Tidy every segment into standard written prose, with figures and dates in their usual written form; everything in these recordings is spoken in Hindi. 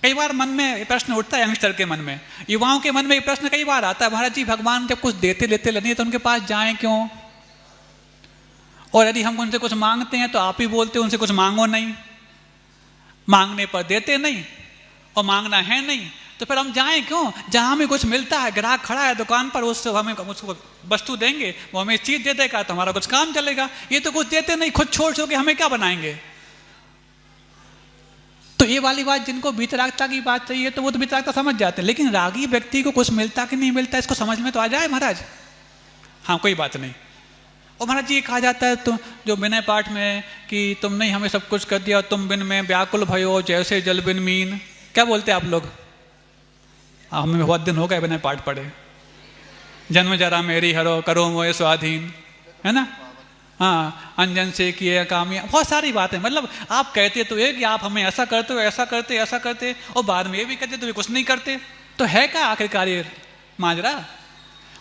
कई बार मन में प्रश्न उठता है, यंगस्टर के मन में, युवाओं के मन में ये प्रश्न कई बार आता है, महाराज जी भगवान जब कुछ देते लेते नहीं तो उनके पास जाएं क्यों? और यदि हम उनसे कुछ मांगते हैं तो आप ही बोलते उनसे कुछ मांगो नहीं, मांगने पर देते नहीं, और मांगना है नहीं तो फिर हम जाएं क्यों? जहां हमें कुछ मिलता है, ग्राहक खड़ा है दुकान पर, उससे हमें उसको वस्तु देंगे, वो हमें चीज दे देगा तो हमारा कुछ काम चलेगा। ये तो कुछ देते नहीं, खुद छोड़ छोड़ के हमें क्या बनाएंगे? तो ये वाली बात, जिनको वितरागता की बात चाहिए तो वो तो वितरागता समझ जाते हैं, लेकिन रागी व्यक्ति को कुछ मिलता कि नहीं मिलता इसको समझ में तो आ जाए महाराज। हाँ कोई बात नहीं। और महाराज जी ये कहा जाता है तो जो विनय पाठ में कि तुमने ही हमें सब कुछ कर दिया, तुम बिन में व्याकुल भयो जैसे जल बिन मीन, क्या बोलते हैं आप लोग? हमें बहुत दिन हो गए विनय पाठ पढ़े। जन्म जरा मेरी हरो करो मोए स्वाधीन, है ना? हाँ, अंजन से किए कामिया, बहुत सारी बातें। मतलब आप कहते तो ये कि आप हमें ऐसा करते हो, ऐसा करते, ऐसा करते, और बाद में ये भी कहते तो ये कुछ नहीं करते, तो है क्या आखिरकार ये माजरा?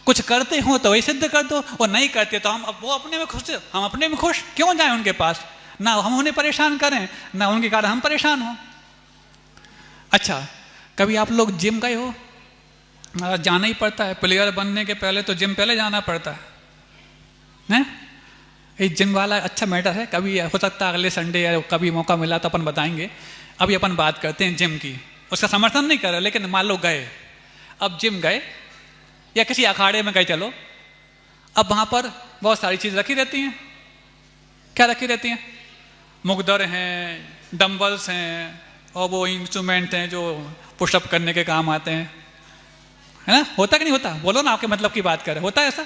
कुछ करते हो तो वही सिद्ध कर दो, और नहीं करते तो हम वो अपने में खुश, हम अपने में खुश क्यों जाएं उनके पास? ना हम उन्हें परेशान करें, ना उनके कारण हम परेशान हो। अच्छा, कभी आप लोग जिम गए हो? जाना ही पड़ता है, प्लेयर बनने के पहले तो जिम पहले जाना पड़ता है। ये जिम वाला अच्छा मैटर है, कभी हो सकता है अगले संडे या कभी मौका मिला तो अपन बताएंगे। अभी अपन बात करते हैं जिम की, उसका समर्थन नहीं कर रहे, लेकिन मान लो गए, अब जिम गए या किसी अखाड़े में गए, चलो, अब वहाँ पर बहुत सारी चीज़ रखी रहती हैं। क्या रखी रहती हैं? मुकदर हैं, डम्बल्स हैं, और वो इंस्ट्रूमेंट हैं जो पुशअप करने के काम आते हैं, है ना? होता कि नहीं होता? बोलो ना, आपके मतलब की बात करें, होता है ऐसा?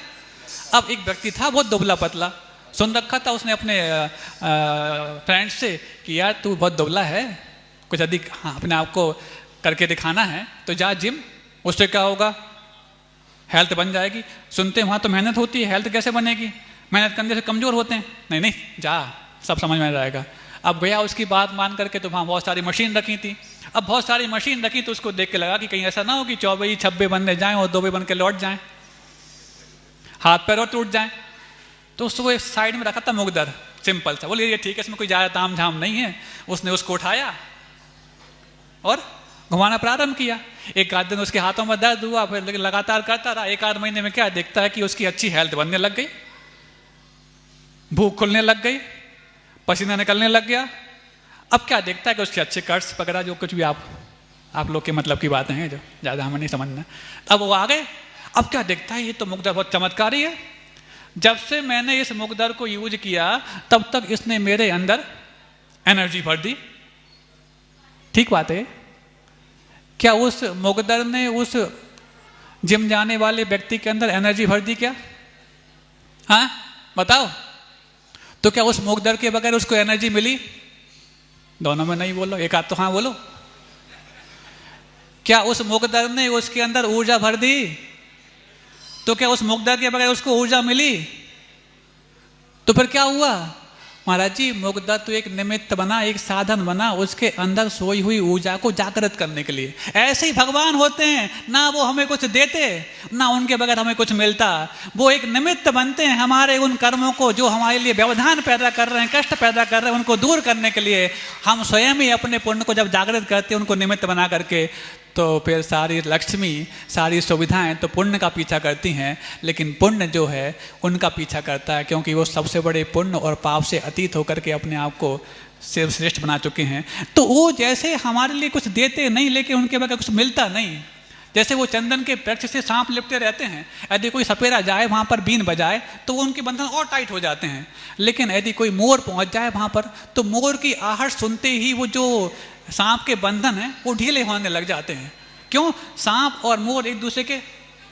अब एक व्यक्ति था बहुत दुबला पतला, सुन रखा था उसने अपने फ्रेंड से कि यार तू बहुत दुबला है, कुछ अधिक हाँ अपने आप को करके दिखाना है तो जा जिम, उससे क्या होगा? हेल्थ बन जाएगी। सुनते हैं वहाँ तो मेहनत होती है, हेल्थ कैसे बनेगी? मेहनत करने से कमज़ोर होते हैं। नहीं नहीं, जा, सब समझ में आएगा। अब गया, उसकी बात मान करके, तो वहाँ बहुत सारी मशीन रखी थी। अब बहुत सारी मशीन रखी तो उसको देख के लगा कि कहीं ऐसा ना हो कि 24-26 बंदे जाएं और 2 बन के लौट जाएं, हाथ पैर और टूट जाएं। तो उसको एक साइड में रखा था मुकदर, सिंपल सा। बोले ये ठीक है, इसमें कोई ज़्यादा ताम झाम नहीं है। उसने उसको उठाया और घुमाना प्रारंभ किया। एक आध दिन उसके हाथों में दर्द हुआ, फिर लगातार करता रहा। 1 आध महीने में क्या देखता है कि उसकी अच्छी हेल्थ बनने लग गई, भूख खुलने लग गई, पसीना निकलने लग गया। अब क्या देखता है कि उसके अच्छे कर्स वगैरह, जो कुछ भी आप लोग के मतलब की बातें हैं जो ज़्यादा हमें नहीं समझना। अब वो आ गए। अब क्या देखता है, ये तो मुकदर बहुत चमत्कारी है। जब से मैंने इस मुकदर को यूज किया तब तक इसने मेरे अंदर एनर्जी भर दी। ठीक बात है। क्या उस मुकदर ने उस जिम जाने वाले व्यक्ति के अंदर एनर्जी भर दी क्या? हाँ बताओ। तो क्या उस मुकदर के बगैर उसको एनर्जी मिली? दोनों में नहीं बोलो, एक आध तो हाँ बोलो। क्या उस मुकदर ने उसके अंदर ऊर्जा भर दी? तो क्या उस मुकदर के बगैर उसको ऊर्जा मिली? तो फिर क्या हुआ? महाराज जी, मुकदर तो एक निमित्त बना, एक साधन बना उसके अंदर सोई हुई ऊर्जा को जागृत करने के लिए। ऐसे ही भगवान होते हैं ना, वो हमें कुछ देते ना उनके बगैर हमें कुछ मिलता। वो एक निमित्त बनते हैं हमारे उन कर्मों को जो हमारे लिए व्यवधान पैदा कर रहे हैं, कष्ट पैदा कर रहे हैं, उनको दूर करने के लिए हम स्वयं ही अपने पुण्य को जब जागृत करते हैं उनको निमित्त बना करके, तो फिर सारी लक्ष्मी, सारी सुविधाएं तो पुण्य का पीछा करती हैं, लेकिन पुण्य जो है उनका पीछा करता है, क्योंकि वो सबसे बड़े पुण्य और पाप से अतीत होकर के अपने आप को श्रेष्ठ बना चुके हैं। तो वो जैसे हमारे लिए कुछ देते नहीं, लेकिन उनके बगैर कुछ मिलता नहीं। जैसे वो चंदन के वृक्ष से सांप लिपटे रहते हैं, यदि कोई सपेरा जाए वहाँ पर बीन बजाए तो वो उनके बंधन और टाइट हो जाते हैं, लेकिन यदि कोई मोर पहुँच जाए वहाँ पर तो मोर की आहट सुनते ही वो जो सांप के बंधन हैं वो ढीले होने लग जाते हैं। क्यों? सांप और मोर एक दूसरे के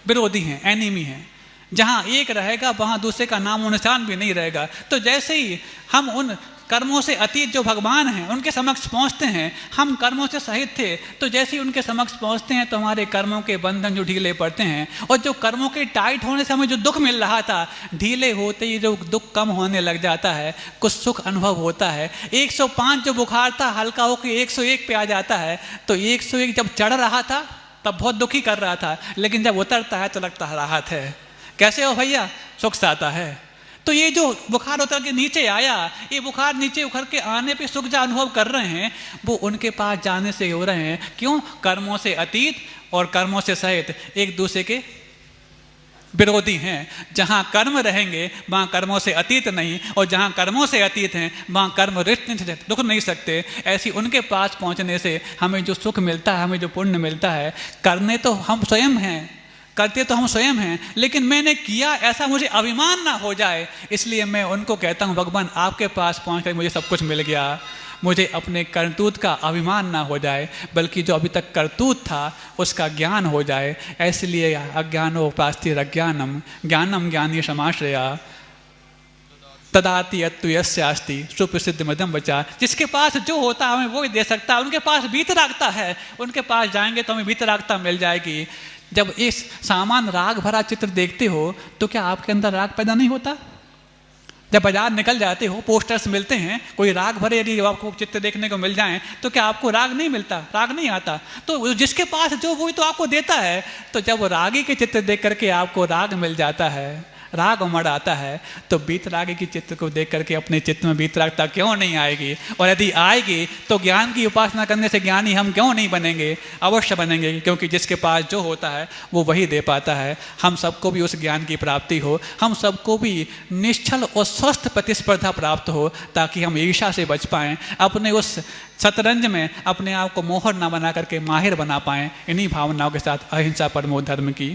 विरोधी हैं, एनिमी हैं। जहाँ एक रहेगा वहाँ दूसरे का नामो निशान भी नहीं रहेगा। तो जैसे ही हम उन कर्मों से अतीत जो भगवान हैं उनके समक्ष पहुँचते हैं, हम कर्मों से सहित थे, तो जैसे ही उनके समक्ष पहुँचते हैं तो हमारे कर्मों के बंधन जो ढीले पड़ते हैं, और जो कर्मों के टाइट होने से हमें जो दुख मिल रहा था, ढीले होते ही जो दुख कम होने लग जाता है, कुछ सुख अनुभव होता है। 105 जो बुखार था हल्का होकर 101 पे आ जाता है। तो 101 जब चढ़ रहा था तब बहुत दुखी कर रहा था, लेकिन जब उतरता है तो लगता है राहत है। कैसे हो भैया? सुख से आता है। तो ये जो बुखार उतर के नीचे आया, ये बुखार नीचे उतर के आने पे सुख जो अनुभव कर रहे हैं वो उनके पास जाने से हो रहे हैं। क्यों? कर्मों से अतीत और कर्मों से सहित एक दूसरे के विरोधी हैं। जहाँ कर्म रहेंगे वहाँ कर्मों से अतीत नहीं, और जहाँ कर्मों से अतीत हैं वहाँ कर्म रुक नहीं सकते। ऐसी उनके पास पहुँचने से हमें जो सुख मिलता है, हमें जो पुण्य मिलता है, करने तो हम स्वयं हैं, करते तो हम स्वयं हैं, लेकिन मैंने किया ऐसा मुझे अभिमान ना हो जाए, इसलिए मैं उनको कहता हूँ भगवान आपके पास पहुँच कर मुझे सब कुछ मिल गया, मुझे अपने करतूत का अभिमान ना हो जाए, बल्कि जो अभी तक करतूत था उसका ज्ञान हो जाए। इसलिए अज्ञानोपास्ति अज्ञानम ज्ञानम ज्ञानी समाश्रया तदाति यत्तु यस्यास्ति सुप्रसिद्ध मदम बचा। जिसके पास जो होता है हमें वो ही दे सकता है। उनके पास वीतरागता है, उनके पास जाएंगे तो हमें वीतरागता मिल जाएगी। जब इस सामान राग भरा चित्र देखते हो तो क्या आपके अंदर राग पैदा नहीं होता? जब बाजार निकल जाते हो, पोस्टर्स मिलते हैं, कोई राग भरे यदि आपको चित्र देखने को मिल जाएं तो क्या आपको राग नहीं मिलता? राग नहीं आता? तो जिसके पास जो वही तो आपको देता है। तो जब रागी के चित्र देख करके आपको राग मिल जाता है, राग उमड़ आता है, तो बीतरागी की चित्र को देख करके अपने चित्र में बीतरागता क्यों नहीं आएगी? और यदि आएगी तो ज्ञान की उपासना करने से ज्ञानी हम क्यों नहीं बनेंगे? अवश्य बनेंगे, क्योंकि जिसके पास जो होता है वो वही दे पाता है। हम सबको भी उस ज्ञान की प्राप्ति हो, हम सबको भी निश्चल और स्वस्थ प्रतिस्पर्धा प्राप्त हो, ताकि हम ईर्ष्या से बच पाएँ, अपने उस शतरंज में अपने आप को मोहर ना बना करके माहिर बना पाएँ। इन्हीं भावनाओं के साथ अहिंसा परमो धर्म की